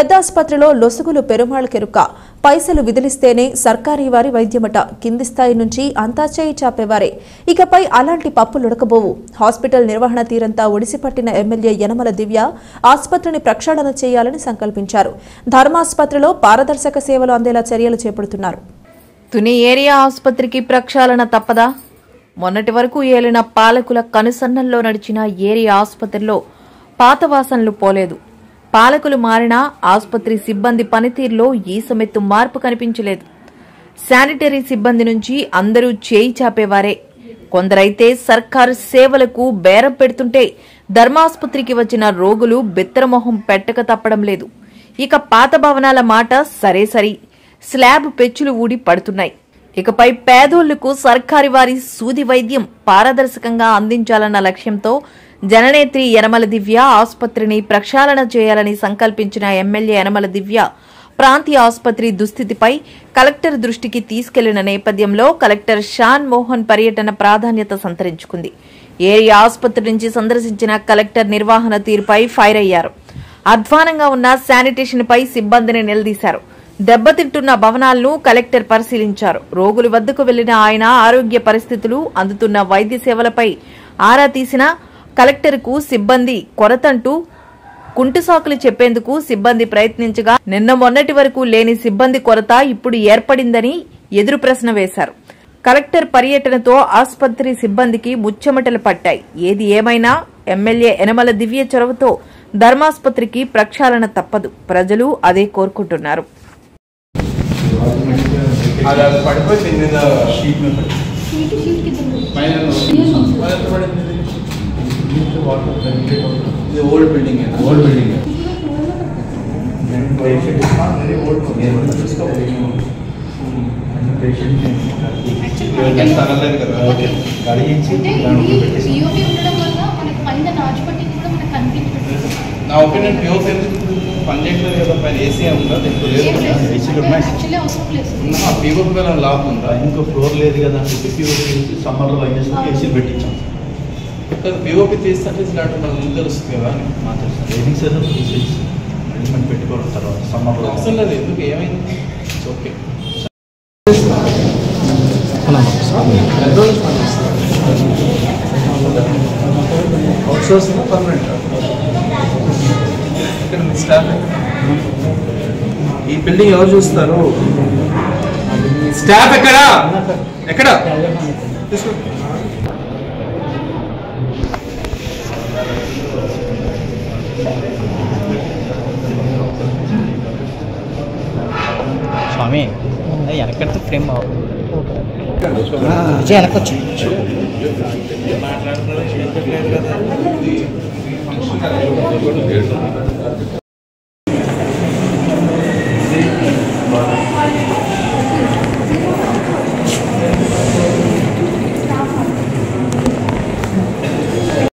పెద్ద ఆసుపత్రిలో లొసుగులు పెరుమాళకెరుక పైసలు విదిలిస్తేనే సర్కారీ వారి వైద్యమట. కింది స్థాయి నుంచి అంతా చేయి చాపేవారే. ఇకపై అలాంటి పప్పులుడకబోవు. హాస్పిటల్ నిర్వహణ తీరంతా ఒడిసిపట్టిన ఎమ్మెల్యే యనమల దివ్య ఆసుపత్రిని ప్రక్షాళన చేయాలని సంకల్పించారు. ధర్మాసుపత్రిలో పారదర్శక సేవలు అందేలా చర్యలు చేపడుతున్నారు. తుని ఏరియా ఆసుపత్రికి ప్రక్షాళన తప్పదా? మొన్నటి వరకు ఏలిన పాలకుల కనుసన్నల్లో నడిచిన ఏరియా ఆసుపత్రిలో పాత వాసనలు పోలేదు. పాలకులు మారినా ఆసుపత్రి సిబ్బంది పనితీరులో ఈసమెత్తు మార్పు కనిపించలేదు. శానిటరీ సిబ్బంది నుంచి అందరూ చేయి చాపేవారే. కొందరైతే సర్కారు సేవలకు బేరం పెడుతుంటే ధర్మాసుపత్రికి వచ్చిన రోగులు బిత్తరమొహం పెట్టక తప్పడం లేదు. ఇక పాత భవనాల మాట సరే సరి, స్లాబ్ పెచ్చులు ఊడి పడుతున్నాయి. ఇకపై పేదోళ్లకు సర్కారీ వారి సూది వైద్యం పారదర్శకంగా అందించాలన్న లక్ష్యంతో జననేత్రి యనమల దివ్య ఆసుపత్రిని ప్రక్షాళన చేయాలని సంకల్పించిన ఎమ్మెల్యే యనమల దివ్య ప్రాంతీయ ఆసుపత్రి దుస్థితిపై కలెక్టర్ దృష్టికి తీసుకెళ్లిన నేపథ్యంలో కలెక్టర్ షాన్ మోహన్ పర్యటన ప్రాధాన్యత సంతరించుకుంది. ఏరియా ఆసుపత్రి నుంచి సందర్శించిన కలెక్టర్ నిర్వహణ తీరుపై ఫైర్ అయ్యారు. అధ్వానంగా ఉన్న శానిటేషన్ పై సిబ్బందిని నిలదీశారు. దెబ్బతింటున్న భవనాలను కలెక్టర్ పరిశీలించారు. రోగుల వద్దకు వెళ్లిన ఆయన ఆరోగ్య పరిస్థితులు, అందుతున్న వైద్య సేవలపై ఆరా తీసిన కలెక్టర్కు సిబ్బంది కొరతంటూ కుంటుసాకులు చెప్పేందుకు సిబ్బంది ప్రయత్నించగా నిన్న మొన్నటి వరకు లేని సిబ్బంది కొరత ఇప్పుడు ఏర్పడిందని ఎదురు ప్రశ్న వేశారు. కలెక్టర్ పర్యటనతో ఆసుపత్రి సిబ్బందికి ముచ్చెమటలు పట్టాయి. ఏది ఏమైనా ఎమ్మెల్యే యనమల దివ్య చొరవతో ధర్మాసుపత్రికి ప్రక్షాళన తప్పదు. ప్రజలు అదే కోరుకుంటున్నారు. ओल्ड बिल्डिंग है, ओल्ड बिल्डिंग है. నా ఒపీనియన్ పిఓపి పనిచేయట్లేదు కదా, పైన ఏసీ ఉందా? పిఓపి వల్ల లాభం ఉందా? ఇంకో ఫ్లోర్ లేదు కదా, పిఓపి సమ్మర్లో ఏసీ పెట్టించాం. పిఓపి తీస్తే ఇలాంటి మనకు తెలుస్తుంది కదా. రేటింగ్స్ ఏదో మేనేజ్మెంట్ పెట్టుకోవడం తర్వాత సమ్మర్లో అవసరం లేదు. ఎందుకు ఏమైంది? ఓకే. Outsourcing permanent. ఇక్కడ మీ స్టాఫ్ ఈ బిల్డింగ్ ఎవరు చూస్తారు? స్టాఫ్ ఎక్కడా? ఎక్కడ తీసుకో. స్వామి వెనకడితే ఫ్రేమ్ వెనకొచ్చు. మాట్లాడుతున్నారు